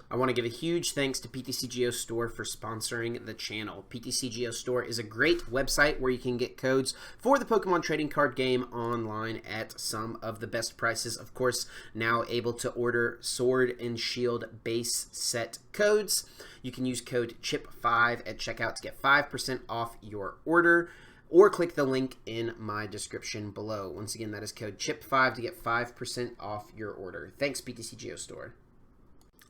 I want to give a huge thanks to PTCGO Store for sponsoring the channel. PTCGO Store is a great website where you can get codes for the Pokemon trading card game online at some of the best prices. Of course, now able to order Sword and Shield base set codes. You can use code CHIP5 at checkout to get 5% off your order, or click the link in my description below. Once again, that is code CHIP5 to get 5% off your order. Thanks, PTCGO Store.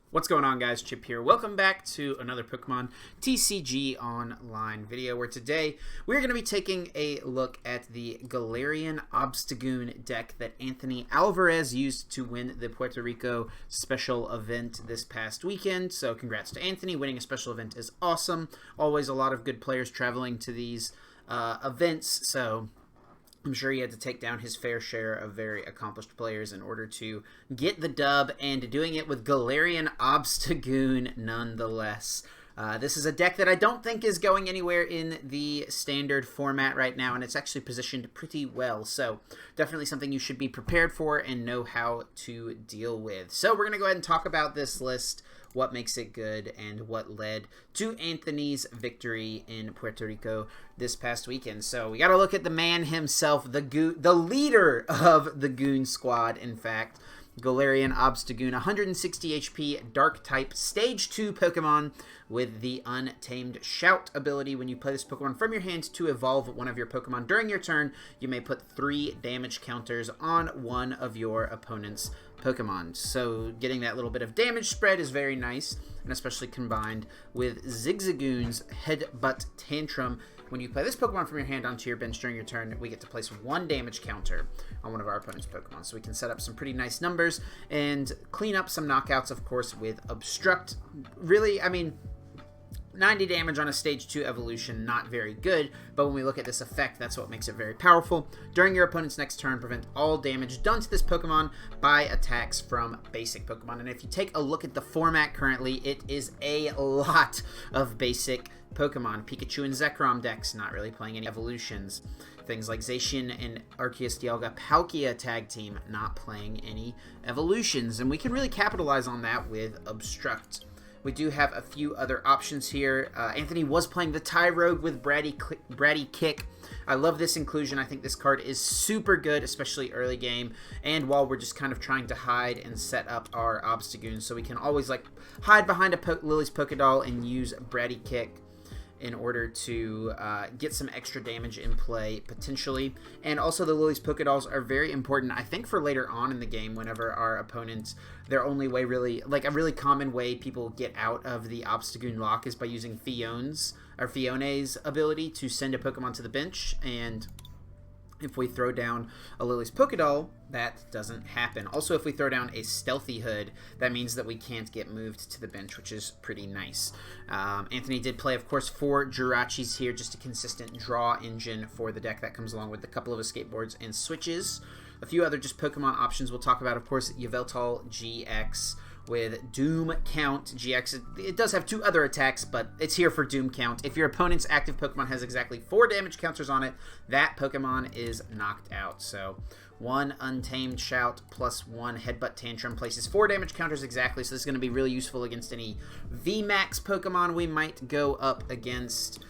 What's going on, guys? Chip here. Welcome back to another Pokemon TCG Online video, where today we're going to be taking a look at the Galarian Obstagoon deck that Anthony Alvarez used to win the Puerto Rico special event this past weekend. So congrats to Anthony. Winning a special event is awesome. Always a lot of good players traveling to these events, so I'm sure he had to take down his fair share of very accomplished players in order to get the dub, and doing it with Galarian Obstagoon nonetheless. This is a deck that I don't think is going anywhere in the standard format right now, and it's actually positioned pretty well, so definitely something you should be prepared for and know how to deal with. So we're going to go ahead and talk about this list, what makes it good, and what led to Anthony's victory in Puerto Rico this past weekend. So we got to look at the man himself, the leader of the Goon squad, in fact. Galarian Obstagoon, 160 HP, Dark type, Stage 2 Pokemon with the Untamed Shout ability. When you play this Pokemon from your hand to evolve one of your Pokemon during your turn, you may put 3 damage counters on one of your opponent's Pokemon. So getting that little bit of damage spread is very nice, and especially combined with Zigzagoon's Headbutt Tantrum. When you play this Pokemon from your hand onto your bench during your turn, we get to place 1 damage counter on one of our opponent's Pokemon. So we can set up some pretty nice numbers and clean up some knockouts, of course, with Obstruct. Really, I mean, 90 damage on a Stage 2 evolution, not very good, but when we look at this effect, that's what makes it very powerful. During your opponent's next turn, prevent all damage done to this Pokemon by attacks from basic Pokemon. And if you take a look at the format currently, it is a lot of basic Pokemon. Pikachu and Zekrom decks, not really playing any evolutions. Things like Zacian and Arceus Dialga Palkia tag team, not playing any evolutions. And we can really capitalize on that with Obstruct. We do have a few other options here. Anthony was playing the Tyrogue with Bratty Kick. I love this inclusion. I think this card is super good, especially early game, and while we're just kind of trying to hide and set up our Obstagoon, so we can always like hide behind a Lily's Pokédoll and use Bratty Kick in order to get some extra damage in play, potentially. And also the Lily's Pokédolls are very important, I think, for later on in the game, whenever our opponents, their only way really, like a really common way people get out of the Obstagoon lock is by using Fione's ability to send a Pokemon to the bench, and if we throw down a Lily's Pokédoll, that doesn't happen. Also, if we throw down a Stealthy Hood, that means that we can't get moved to the bench, which is pretty nice. Anthony did play, of course, 4 Jirachis here, just a consistent draw engine for the deck that comes along with a couple of Escape Boards and switches. A few other just Pokemon options we'll talk about, of course, Yveltal-GX with Doom Count GX. It does have 2 other attacks, but it's here for Doom Count. If your opponent's active Pokemon has exactly 4 damage counters on it, that Pokemon is knocked out. So 1 Untamed Shout plus 1 Headbutt Tantrum places 4 damage counters exactly, so this is going to be really useful against any VMAX Pokemon we might go up against.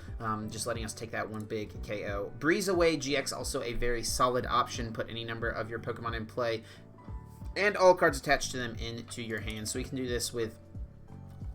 Just letting us take that one big KO. Breeze Away GX, also a very solid option. Put any number of your Pokemon in play and all cards attached to them into your hand. So we can do this with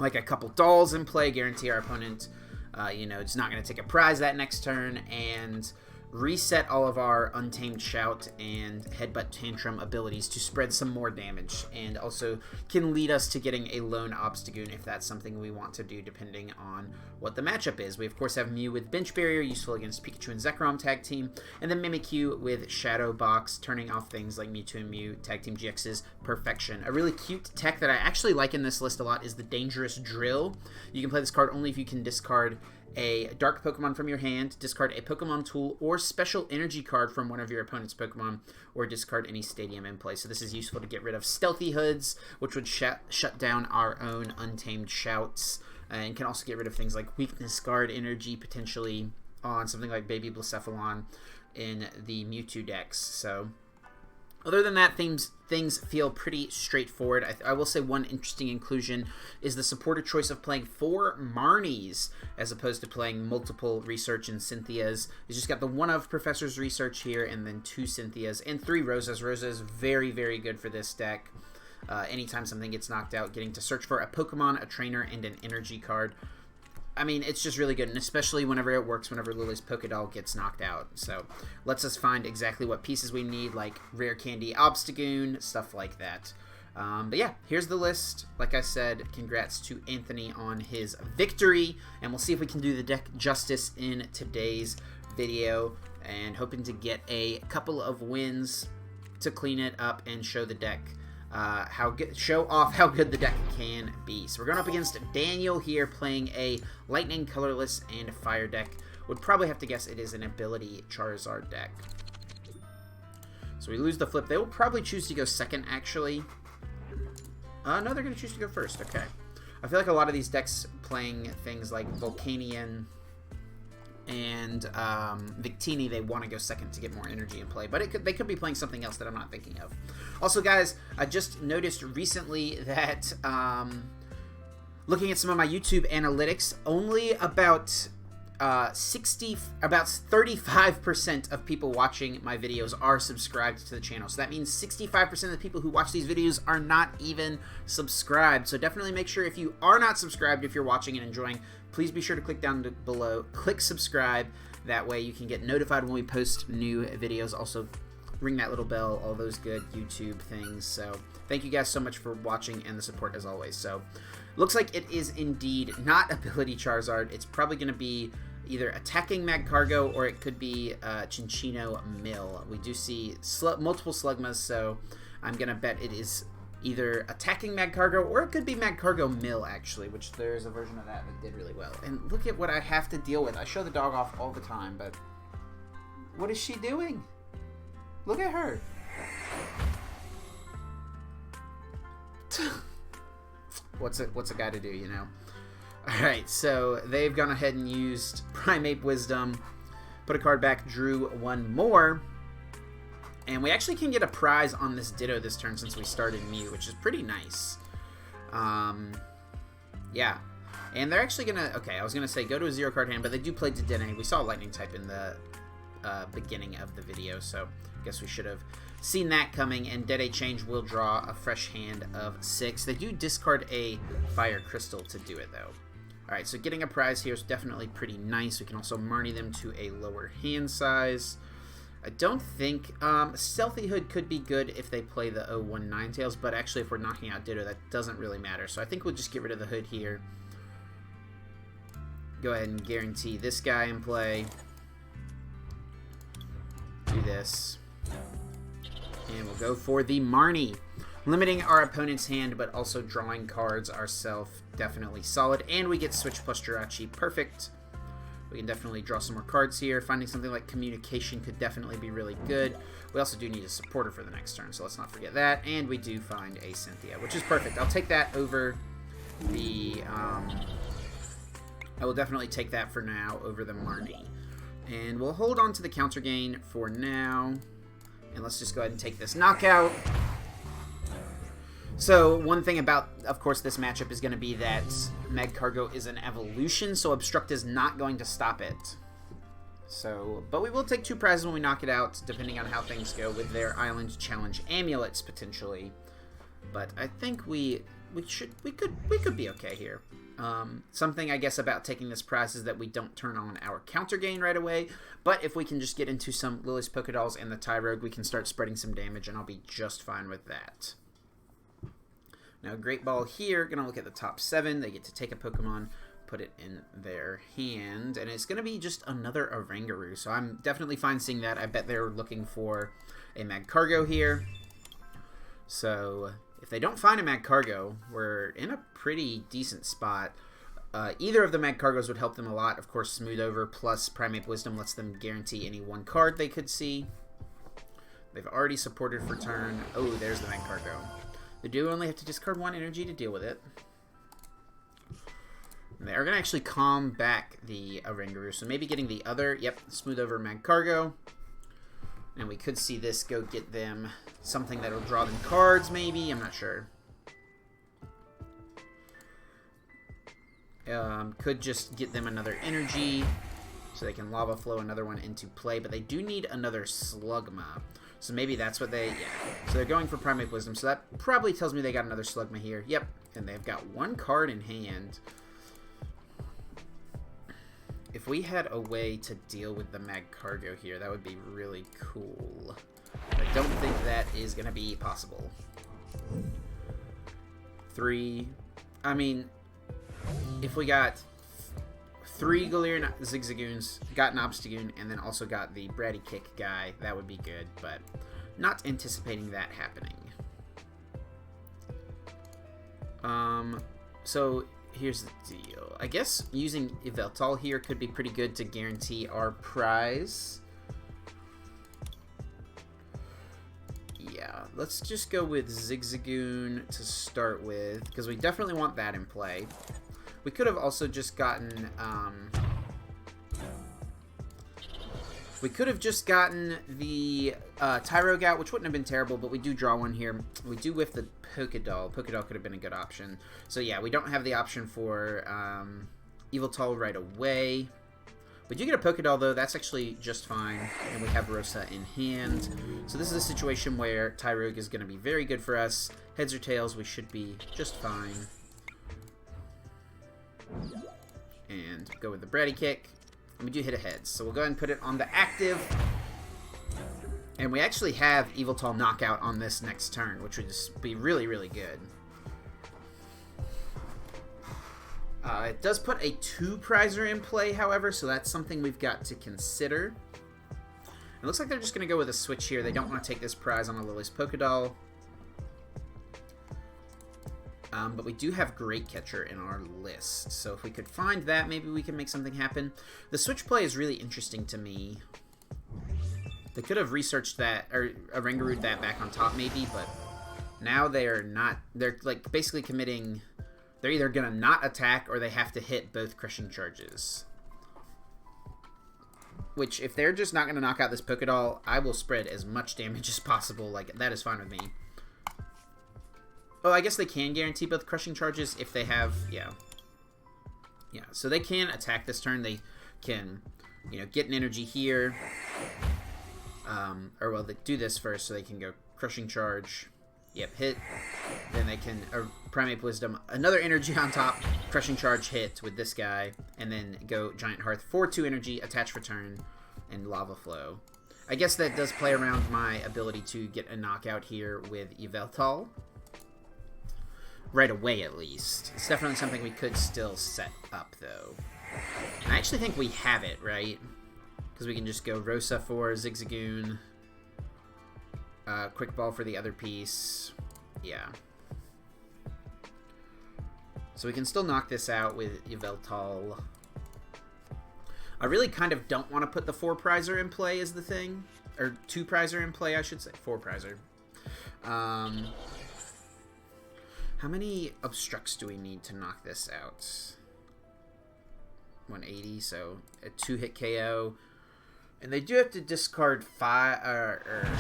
like a couple dolls in play, guarantee our opponent, it's not going to take a prize that next turn, and reset all of our Untamed Shout and Headbutt Tantrum abilities to spread some more damage, and also can lead us to getting a lone Obstagoon if that's something we want to do depending on what the matchup is. We of course have Mew with Bench Barrier, useful against Pikachu and Zekrom tag team, and then Mimikyu with Shadow Box, turning off things like Mewtwo and Mew tag team GX's perfection. A really cute tech that I actually like in this list a lot is the Dangerous Drill. You can play this card only if you can discard a dark Pokemon from your hand, discard a Pokemon tool or special energy card from one of your opponent's Pokemon, or discard any stadium in play. So this is useful to get rid of Stealthy Hoods, which would shut down our own Untamed Shouts, and can also get rid of things like Weakness Guard Energy, potentially on something like Baby Blacephalon in the Mewtwo decks. So Other than that, things feel pretty straightforward. I will say one interesting inclusion is the supported choice of playing 4 Marnies as opposed to playing multiple Research and Cynthias. You just got the one of Professor's Research here, and then 2 Cynthias, and 3 Rosas. Rosa is very, very good for this deck. Anytime something gets knocked out, getting to search for a Pokemon, a trainer, and an energy card. I mean, it's just really good, and especially whenever it works, whenever Lillie's Pokédoll gets knocked out. So, lets us find exactly what pieces we need, like Rare Candy Obstagoon, stuff like that. But yeah, here's the list. Like I said, congrats to Anthony on his victory, and we'll see if we can do the deck justice in today's video, and hoping to get a couple of wins to clean it up and show the deck. Show off how good the deck can be. So we're going up against Daniel here, playing a Lightning, Colorless, and Fire deck. Would probably have to guess it is an Ability Charizard deck. So we lose the flip. They will probably choose to go second, actually. No, they're going to choose to go first. Okay. I feel like a lot of these decks playing things like Volcanion and Victini, they want to go second to get more energy in play, but they could be playing something else that I'm not thinking of. Also, guys, I just noticed recently that looking at some of my YouTube analytics, only about 35% of people watching my videos are subscribed to the channel. So that means 65% of the people who watch these videos are not even subscribed. So definitely make sure, if you are not subscribed, if you're watching and enjoying, please be sure to click down below, click subscribe. That way you can get notified when we post new videos. Also, ring that little bell, all those good YouTube things. So thank you guys so much for watching and the support as always. So looks like it is indeed not Ability Charizard. It's probably going to be either Attacking Magcargo, or it could be Cinccino Mill. We do see multiple Slugmas, so I'm going to bet it is either Attacking Magcargo, or it could be Magcargo Mill, actually, which there's a version of that did really well. And look at what I have to deal with. I show the dog off all the time, but what is she doing? Look at her. What's a guy to do, you know? Alright, so they've gone ahead and used Primeape Wisdom, put a card back, drew one more, and we actually can get a prize on this Ditto this turn since we started Mew, which is pretty nice. Yeah. And they're actually going to... Okay, I was going to say go to a 0-card hand, but they do play Dedenne. We saw Lightning type in the beginning of the video, so I guess we should have seen that coming. And Dede Change will draw a fresh hand of 6. They do discard a Fire Crystal to do it, though. Alright, so getting a prize here is definitely pretty nice. We can also Marnie them to a lower hand size. I don't think... Stealthy Hood could be good if they play the 0-1 Ninetales, but actually if we're knocking out Ditto, that doesn't really matter. So I think we'll just get rid of the Hood here. Go ahead and guarantee this guy in play. Do this. And we'll go for the Marnie. Limiting our opponent's hand, but also drawing cards ourselves. Definitely solid. And we get Switch plus Jirachi. Perfect. We can definitely draw some more cards here. Finding something like Communication could definitely be really good. We also do need a supporter for the next turn, so let's not forget that. And we do find a Cynthia, which is perfect. I'll take that over the... I will definitely take that for now over the Marnie. And we'll hold on to the counter gain for now. And let's just go ahead and take this knockout. So, one thing about, of course, this matchup is going to be that Magcargo is an evolution, so Obstruct is not going to stop it. So, but we will take 2 prizes when we knock it out, depending on how things go with their Island Challenge amulets, potentially. But I think we could be okay here. Something, I guess, about taking this prize is that we don't turn on our counter gain right away, but if we can just get into some Lillie's Pokédolls and the Tyrogue, we can start spreading some damage, and I'll be just fine with that. Now, Great Ball here, going to look at the top 7. They get to take a Pokemon, put it in their hand, and it's going to be just another Oranguru, so I'm definitely fine seeing that. I bet they're looking for a Magcargo here. So, if they don't find a Magcargo, we're in a pretty decent spot. Either of the Magcargos would help them a lot. Of course, Smooth Over plus Primeape Wisdom lets them guarantee any one card they could see. They've already supported for turn. Oh, there's the Magcargo. They do only have to discard 1 energy to deal with it. And they are going to actually calm back the Oranguru, so maybe getting the other, yep, Smooth Over Magcargo. And we could see this go get them something that'll draw them cards, maybe. I'm not sure. Could just get them another energy so they can lava flow another one into play. But they do need another Slugma. So maybe that's what they... Yeah. So they're going for Primate Wisdom. So that probably tells me they got another Slugma here. Yep. And they've got one card in hand. If we had a way to deal with the Magcargo here, that would be really cool. But I don't think that is going to be possible. 3. I mean, if we got 3 Galarian Zigzagoons, got an Obstagoon, and then also got the Bratty Kick guy, that would be good, but not anticipating that happening. So here's the deal. I guess using Yveltal here could be pretty good to guarantee our prize. Yeah, let's just go with Zigzagoon to start with, because we definitely want that in play. We could have also just gotten, the Tyrogue out, which wouldn't have been terrible, but we do draw one here. We do whiff the Pokédoll. Pokédoll could have been a good option. So yeah, we don't have the option for Yveltal right away. We do get a Pokédoll, though. That's actually just fine. And we have Rosa in hand. So this is a situation where Tyrogue is going to be very good for us. Heads or tails, we should be just fine. And go with the Bratty Kick. And we do hit a heads. So we'll go ahead and put it on the active. And we actually have Yveltal knockout on this next turn, which would just be really, really good. It does put a 2-prizer in play, however, so that's something we've got to consider. It looks like they're just going to go with a switch here. They don't want to take this prize on a Lillie's Pokédoll. But we do have Great Catcher in our list. So if we could find that, maybe we can make something happen. The switch play is really interesting to me. They could have researched that, or Rangarooed that back on top maybe, but now they're not. They're like basically committing... They're either going to not attack or they have to hit both crushing charges. Which, if they're just not going to knock out this Pokédoll, I will spread as much damage as possible. Like, that is fine with me. Oh, I guess they can guarantee both crushing charges if they have... Yeah. Yeah, so they can attack this turn. They can, you know, get an energy here. Or, well, they do this first so they can go crushing charge. Yep, hit. Then they can Primate Wisdom, another energy on top, crushing charge hit with this guy, and then go Giant Hearth for 2 energy, attach for turn, and Lava Flow. I guess that does play around my ability to get a knockout here with Yveltal. Right away, at least. It's definitely something we could still set up, though. And I actually think we have it, right? Because we can just go Rosa for Zigzagoon. Quick Ball for the other piece. Yeah. So we can still knock this out with Yveltal. I really kind of don't want to put the 4-prizer in play is the thing. Or 2-prizer in play, I should say. 4-prizer. How many Obstructs do we need to knock this out? 180, so a 2-hit KO. And they do have to discard 5,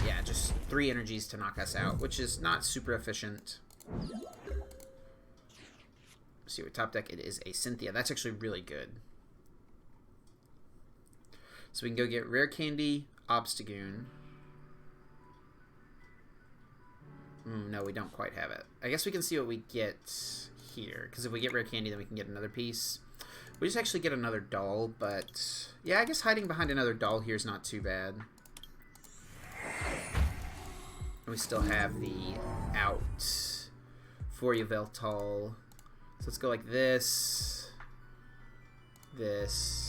yeah, just 3 energies to knock us out, which is not super efficient. Let's see what top deck it is. A Cynthia. That's actually really good. So we can go get Rare Candy, Obstagoon. No, we don't quite have it. I guess we can see what we get here, because if we get Rare Candy, then we can get another piece. We just actually get another doll, but yeah, I guess hiding behind another doll here is not too bad. And we still have the out for Yveltal. So let's go like this, this.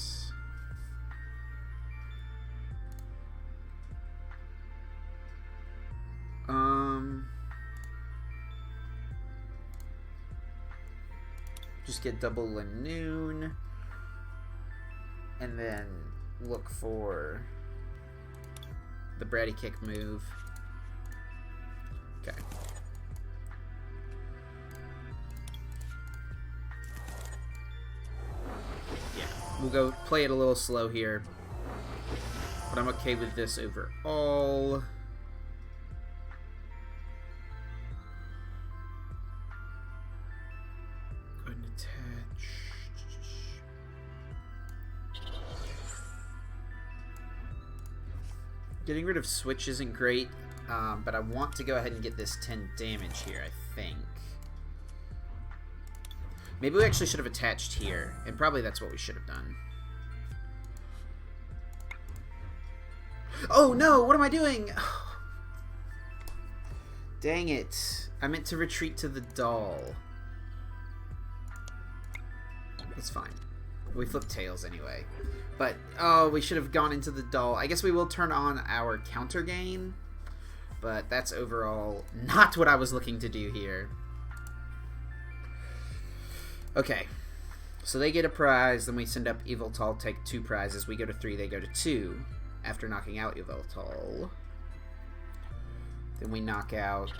Just get double Linoone. And then look for the Bratty Kick move. Okay. Yeah, we'll go play it a little slow here. But I'm okay with this overall. Go ahead and attach. Getting rid of Switch isn't great, but I want to go ahead and get this 10 damage here, I think. Maybe we actually should have attached here, and probably that's what we should have done. Oh no, what am I doing? Dang it. I meant to retreat to the doll. It's fine. We flipped tails anyway. But, oh, we should have gone into the doll. I guess we will turn on our counter gain. But that's overall not what I was looking to do here. Okay. So they get a prize, then we send up Yveltal, take 2 prizes. We go to 3, they go to 2. After knocking out Yveltal. Then we knock out...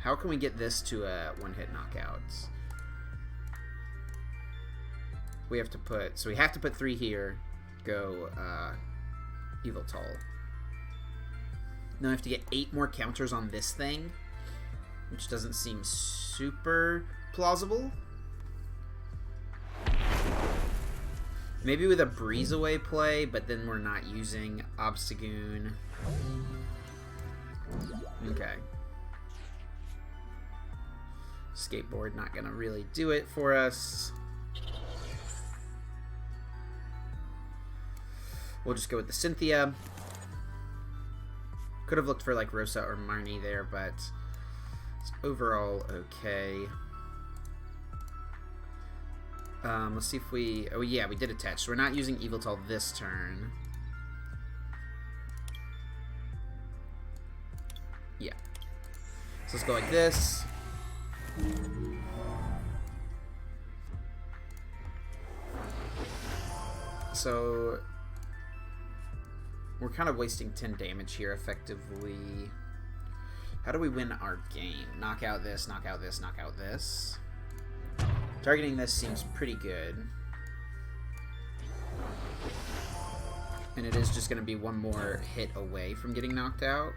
How can we get this to a one-hit knockout? We have to put... So we have to put 3 here. Go Yveltal. Now we have to get 8 more counters on this thing. Which doesn't seem super plausible. Maybe with a breeze away play, but then we're not using Obstagoon. Okay. Escape Board not gonna really do it for us. We'll just go with the Cynthia. Could have looked for like Rosa or Marnie there, but it's overall okay. Let's see if we... Oh, yeah, we did attach. So we're not using Yveltal this turn. Yeah. So let's go like this. So... We're kind of wasting 10 damage here, effectively. How do we win our game? Knock out this, knock out this, knock out this. Targeting this seems pretty good. And it is just going to be one more hit away from getting knocked out.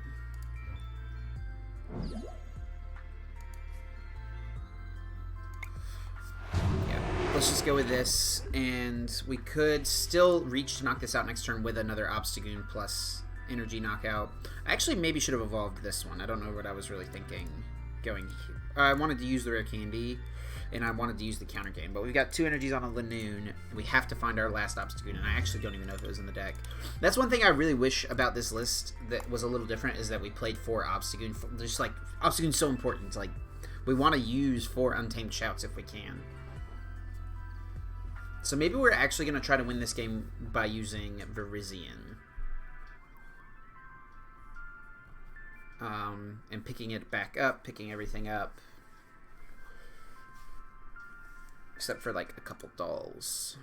Yeah, let's just go with this. And we could still reach to knock this out next turn with another Obstagoon plus energy knockout. I actually maybe should have evolved this one. I don't know what I was really thinking going here. I wanted to use the Rare Candy. And I wanted to use the counter game. But we've got 2 energies on a Linoone. We have to find our last Obstagoon. And I actually don't even know if it was in the deck. That's one thing I really wish about this list that was a little different. Is that we played 4 Obstagoon. Just like, Obstagoon's so important. Like, we want to use 4 Untamed Shouts if we can. So maybe we're actually going to try to win this game by using Virizion. And picking it back up. Picking everything up. Except for, like, a couple dolls.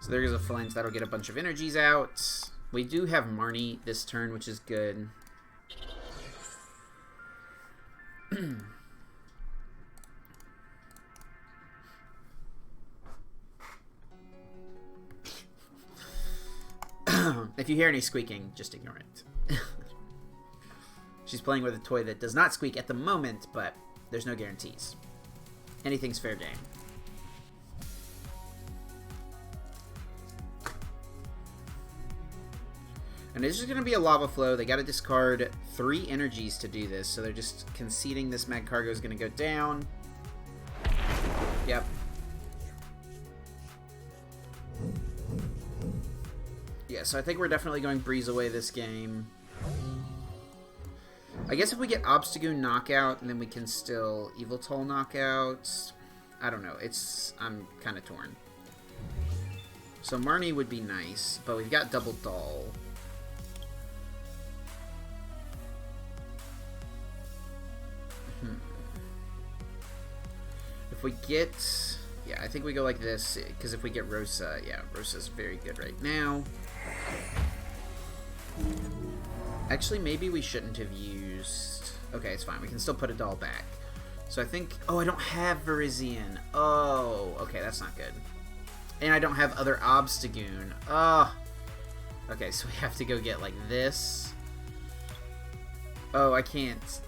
So there's a flinch. That'll get a bunch of energies out. We do have Marnie this turn, which is good. If you hear any squeaking, just ignore it. She's playing with a toy that does not squeak at the moment, but there's no guarantees. Anything's fair game. And it's just going to be a lava flow. They got to discard 3 energies to do this, so they're just conceding this Mag Cargo is going to go down. Yep. Yeah, so I think we're definitely going breeze away this game. I guess if we get Obstagoon knockout, and then we can still Yveltal knockout. I don't know. I'm kind of torn. So Marnie would be nice, but we've got double doll. If we get... Yeah, I think we go like this, because if we get Rosa, yeah, Rosa's very good right now. Actually, maybe we shouldn't have used... Okay, it's fine. We can still put a doll back. So I think... Oh, I don't have Virizion. Oh, okay, that's not good. And I don't have other Obstagoon. Oh. Okay, so we have to go get, like, this. Oh, I can't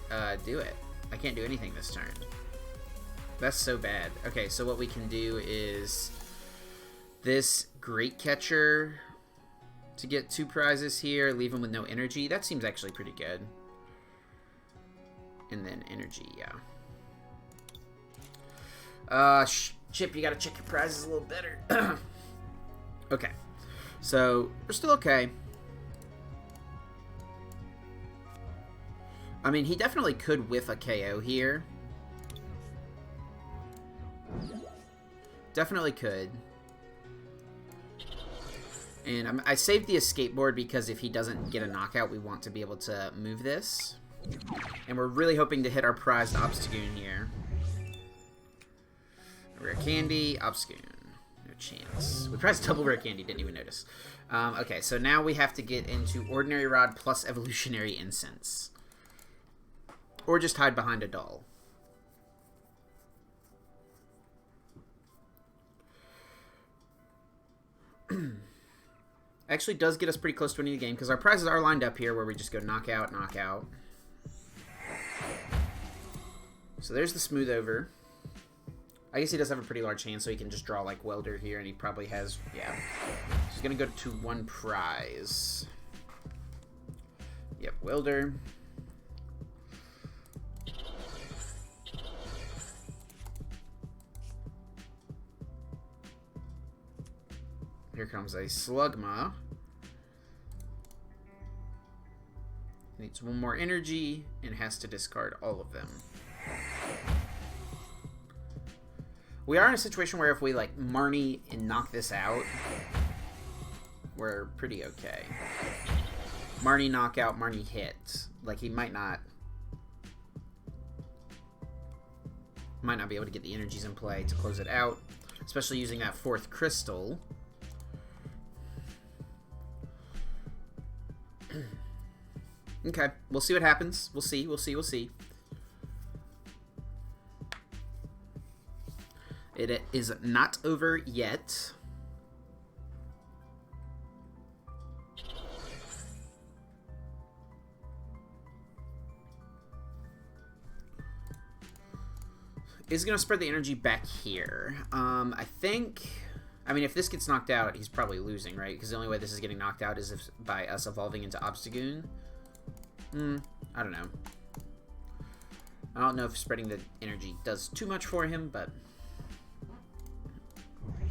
do it. I can't do anything this turn. That's so bad. Okay, so what we can do is this Great Catcher to get 2 prizes here. Leave him with no energy. That seems actually pretty good. And then energy, yeah. Chip, you gotta check your prizes a little better. Okay. So, we're still okay. I mean, he definitely could whiff a KO here. Definitely could. And I saved the escape board because if he doesn't get a knockout, we want to be able to move this. And we're really hoping to hit our prized Obstagoon here. Rare Candy, Obstagoon. No chance. We prized double Rare Candy, didn't even notice. Okay, so now we have to get into Ordinary Rod plus Evolutionary Incense. Or just hide behind a doll. Actually does get us pretty close to winning the game because our prizes are lined up here where we just go knockout, knockout. So there's the smooth over. I guess he does have a pretty large hand, so he can just draw like Welder here, and he probably has, yeah. So he's gonna go to 1 prize. Yep, Welder. Here comes a Slugma. Needs 1 more energy and has to discard all of them. We are in a situation where if we like Marnie and knock this out, we're pretty okay. Marnie knockout, Marnie hit. Like he might not be able to get the energies in play to close it out, especially using that 4th crystal. Okay, we'll see what happens. We'll see. It is not over yet. Is going to spread the energy back here. I think... I mean, if this gets knocked out, he's probably losing, right? Because the only way this is getting knocked out is if by us evolving into Obstagoon. I don't know. I don't know if spreading the energy does too much for him, but...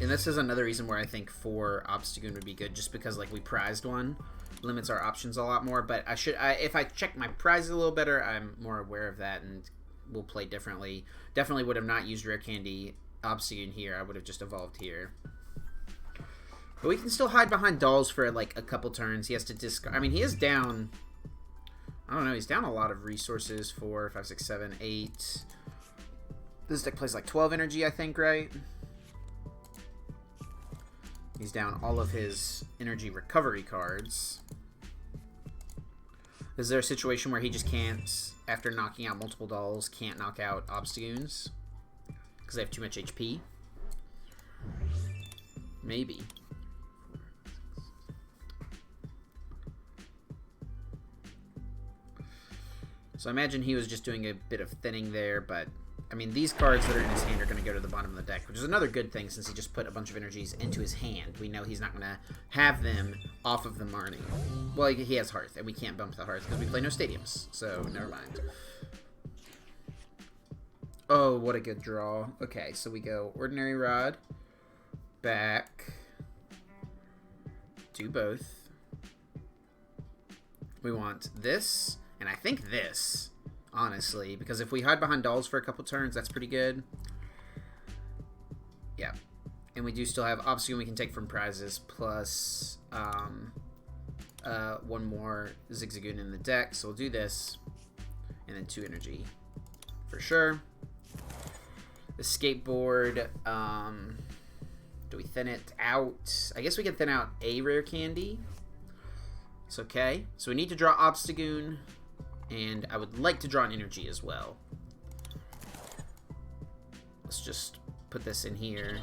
And this is another reason where I think 4 Obstagoon would be good, just because, like, we prized one. Limits our options a lot more, but if I check my prizes a little better, I'm more aware of that, and will play differently. Definitely would have not used Rare Candy Obstagoon here. I would have just evolved here. But we can still hide behind dolls for, like, a couple turns. He has to discard... I mean, he is down... I don't know, he's down a lot of resources. 4, 5, 6, 7, 8. This deck plays like 12 energy, I think, right? He's down all of his energy recovery cards. Is there a situation where he just can't, after knocking out multiple dolls, can't knock out Obstagoons? Because they have too much HP? Maybe. So I imagine he was just doing a bit of thinning there, but, I mean, these cards that are in his hand are going to go to the bottom of the deck, which is another good thing since he just put a bunch of energies into his hand. We know he's not going to have them off of the Marnie. Well, he has Hearth, and we can't bump the Hearth because we play no stadiums, so never mind. Oh, what a good draw. Okay, so we go Ordinary Rod, back, do both. We want this... And I think this, honestly, because if we hide behind dolls for a couple turns, that's pretty good. Yeah. And we do still have Obstagoon we can take from prizes, plus 1 more Zigzagoon in the deck. So we'll do this, and then 2 energy for sure. Escape Board, do we thin it out? I guess we can thin out a Rare Candy. It's okay. So we need to draw Obstagoon. And I would like to draw an energy as well. Let's just put this in here.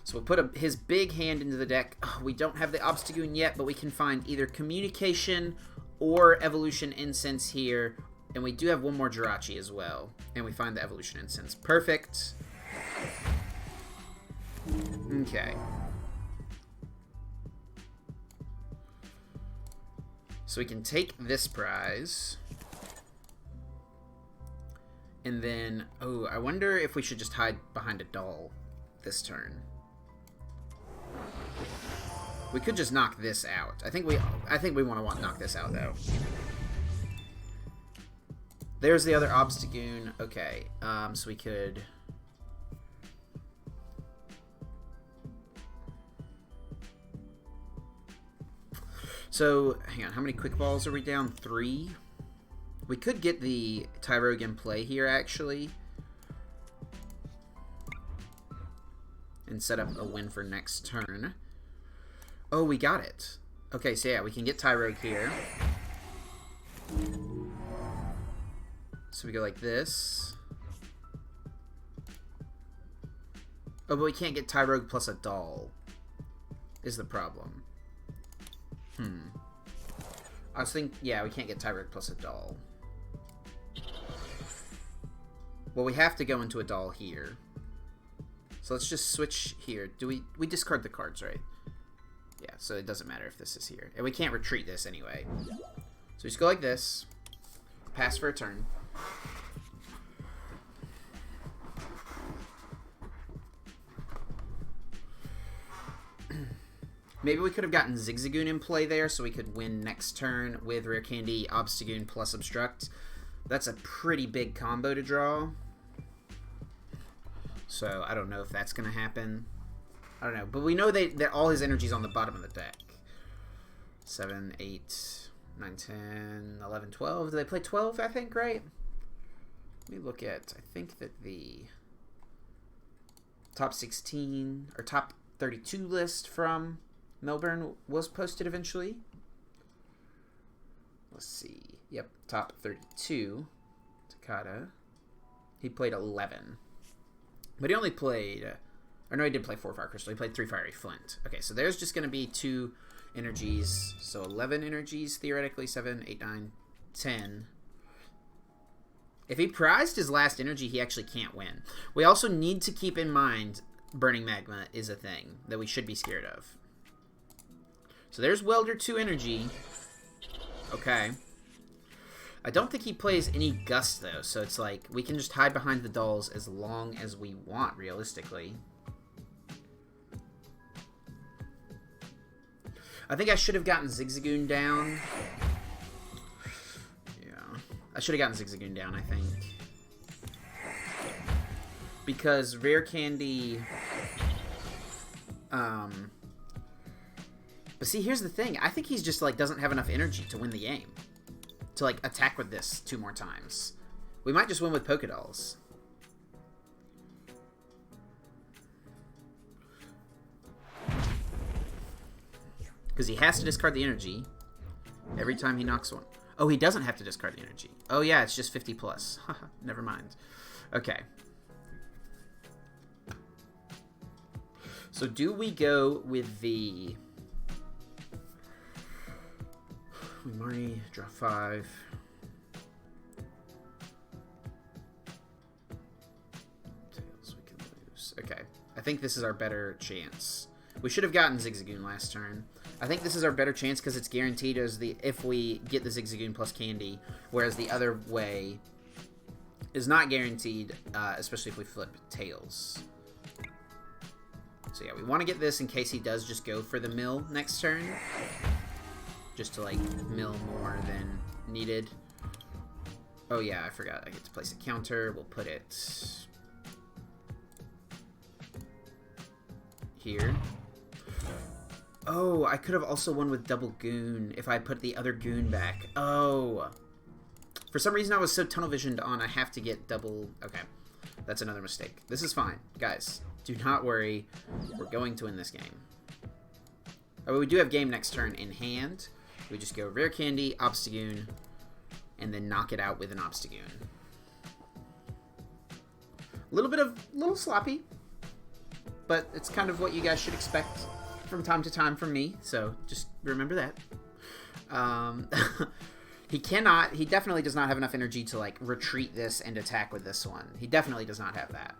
So we'll put his big hand into the deck. Oh, we don't have the Obstagoon yet, but we can find either Communication or Evolution Incense here. And we do have one more Jirachi as well. And we find the Evolution Incense. Perfect. Okay. So we can take this prize. And then, oh, I wonder if we should just hide behind a doll this turn. We could just knock this out. I think we want to knock this out though. There's the other Obstagoon. Okay, so we could. So hang on, how many quick balls are we down? 3. We could get the Tyrogue in play here actually, and set up a win for next turn. Oh, we got it. Okay, so yeah, we can get Tyrogue here. So we go like this. Oh, but we can't get Tyrogue plus a doll, is the problem. I was thinking, yeah, we can't get Tyrogue plus a doll. Well, we have to go into a doll here. So let's just switch here. Do we discard the cards, right? Yeah, so it doesn't matter if this is here. And we can't retreat this anyway. So we just go like this. Pass for a turn. Maybe we could have gotten Zigzagoon in play there so we could win next turn with Rare Candy, Obstagoon plus Obstruct. That's a pretty big combo to draw. So I don't know if that's going to happen. I don't know. But we know that all his energy's on the bottom of the deck. 7, 8, 9, 10, 11, 12. Do they play 12, I think, right? Let me look at, I think that the top 16 or top 32 list from Melbourne was posted eventually. Let's see. Yep, top 32. Takata. He played 11. But he only played, or no, he did play 4 Fire Crystal. He played 3 Fiery Flint. Okay, so there's just going to be 2 energies. So 11 energies, theoretically. 7, 8, 9, 10. If he prized his last energy, he actually can't win. We also need to keep in mind Burning Magma is a thing that we should be scared of. So there's Welder 2 energy. Okay. I don't think he plays any Gust, though, so it's like, we can just hide behind the dolls as long as we want, realistically. I think I should have gotten Zigzagoon down. Yeah. I should have gotten Zigzagoon down, I think. Because Rare Candy... But see, here's the thing. I think he's just, like, doesn't have enough energy to win the game. To, like, attack with this 2 more times. We might just win with Poké Dolls. Because he has to discard the energy every time he knocks one. Oh, he doesn't have to discard the energy. Oh, yeah, it's just 50 plus. Never mind. Okay. So do we go with the... Marnie, draw 5. Tails we can lose. Okay. I think this is our better chance. We should have gotten Zigzagoon last turn. I think this is our better chance because it's guaranteed as if we get the Zigzagoon plus Candy, whereas the other way is not guaranteed, especially if we flip Tails. So yeah, we want to get this in case he does just go for the mill next turn. Just to, like, mill more than needed. Oh, yeah, I forgot. I get to place a counter. We'll put it here. Oh, I could have also won with double Goon if I put the other Goon back. Oh. For some reason, I was so tunnel visioned on I have to get double... Okay, that's another mistake. This is fine. Guys, do not worry. We're going to win this game. Oh, we do have game next turn in hand. We just go Rare Candy, Obstagoon, and then knock it out with an Obstagoon. A little sloppy. but it's kind of what you guys should expect from time to time from me, so just remember that. He definitely does not have enough energy to, like, retreat this and attack with this one. He definitely does not have that.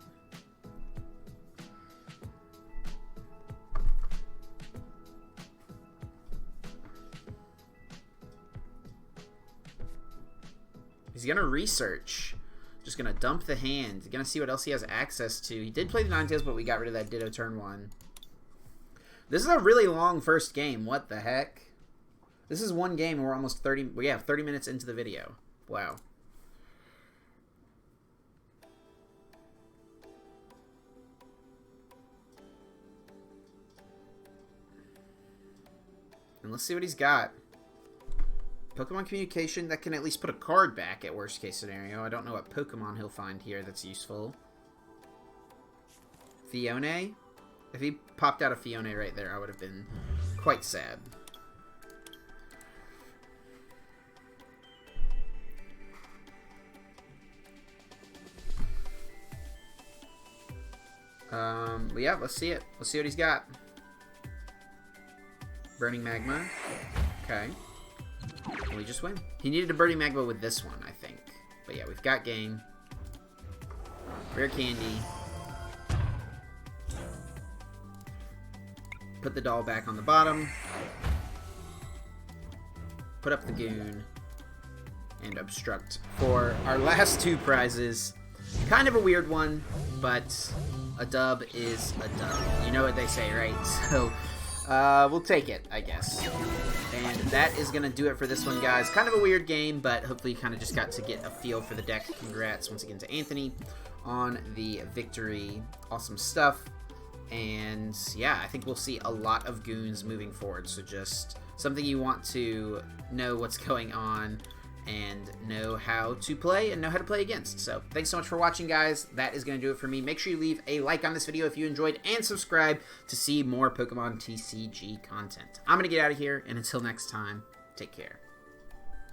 He's going to research. Just going to dump the hand. Going to see what else he has access to. He did play the Ninetales, but we got rid of that Ditto turn 1. This is a really long first game. What the heck? This is one game and we're almost 30 minutes into the video. Wow. And let's see what he's got. Pokemon Communication, that can at least put a card back at worst case scenario. I don't know what Pokemon he'll find here that's useful. Fione? If he popped out a Fione right there, I would have been quite sad. But yeah, let's see it. Let's see what he's got. Burning Magma. Okay. We just win. He needed a Burning Magma with this one, I think. But yeah, we've got game. Rare Candy. Put the doll back on the bottom. Put up the Goon. And Obstruct for our last 2 prizes. Kind of a weird one, but a dub is a dub. You know what they say, right? So, we'll take it, I guess. And that is going to do it for this one, guys. Kind of a weird game, but hopefully you kind of just got to get a feel for the deck. Congrats once again to Anthony on the victory. Awesome stuff. And yeah, I think we'll see a lot of Goons moving forward. So just something you want to know what's going on and know how to play and know how to play against. So thanks so much for watching, guys. That is going to do it for me. Make sure you leave a like on this video if you enjoyed and subscribe to see more Pokemon TCG content. I'm going to get out of here, and until next time, take care.